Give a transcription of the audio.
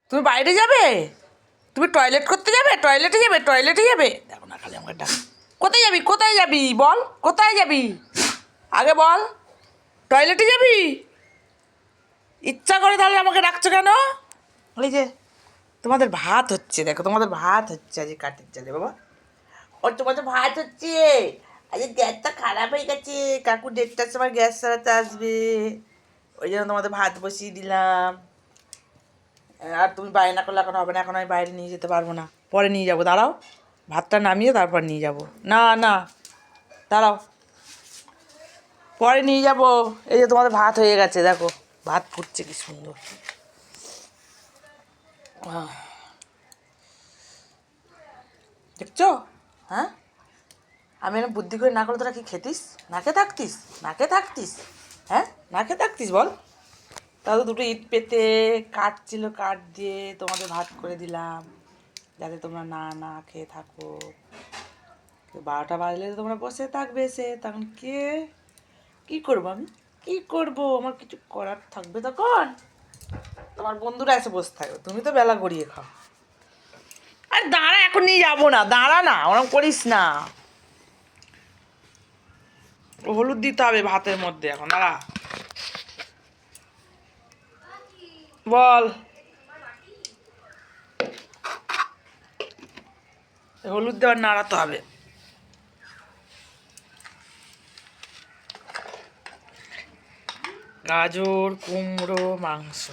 তুমি বাইরে যাবে? তুমি টয়লেট করতে যাবে? টয়লেটে যাবে? টয়লেটে যাবে? দেখো না খালি আমাকে ডাক। কোথায় যাবি? কোথায় যাবি বল? কোথায় যাবি আগে বল? টয়লেটে যাবি? ইচ্ছা করে তাহলে আমাকে ডাকছো কেন? ওই যে তোমাদের ভাত হচ্ছে, দেখো তোমাদের ভাত হচ্ছে আজ কাঠের জালে বাবা। ওর তোমাদের ভাত হচ্ছে। আজ গ্যাসটা খারাপ হয়ে গেছে, কাকু 1:30টার সময় গ্যাস সারাতে আসবে, ওই জন্য তোমাদের ভাত বসিয়ে দিলাম। আর তুমি বায়না করলে এখন হবে না, এখন আমি বাইরে নিয়ে যেতে পারবো না, পরে নিয়ে যাবো, দাঁড়াও। ভাতটা নামিয়ে তারপর নিয়ে যাব। না না, দাঁড়াও, পরে নিয়ে যাব। এই যে তোমাদের ভাত হয়ে গেছে, দেখো ভাত ফুটছে কি সুন্দর। দেখছো? হ্যাঁ, আমি এরকম বুদ্ধি করে না করলে তোরা কি খেতিস? নাকে থাকতিস? নাকে থাকতিস? হ্যাঁ, নাকে থাকতিস বল? তাহলে দুটো ইট পেতে কাঠ ছিল, কাঠ দিয়ে তোমাদের ভাত করে দিলাম যাতে তোমরা না না খেয়ে থাকো। 12টা বাজলে তোমরা বসে থাকবে, এসে তখন কে কী করবো? আমি কী করবো? আমার কিছু করার থাকবে তখন? তোমার বন্ধুরা এসে বসে থাকবে, তুমি তো বেলা গড়িয়ে খাও। আর দাঁড়া, এখন নিয়ে যাবো না, দাঁড়া না, ওরকম করিস না। হলুদ দিতে হবে ভাতের মধ্যে, এখন দাঁড়া বল। হলুদ দেওয়ার নাড়াতে হবে। গাজর, কুমড়ো, মাংস।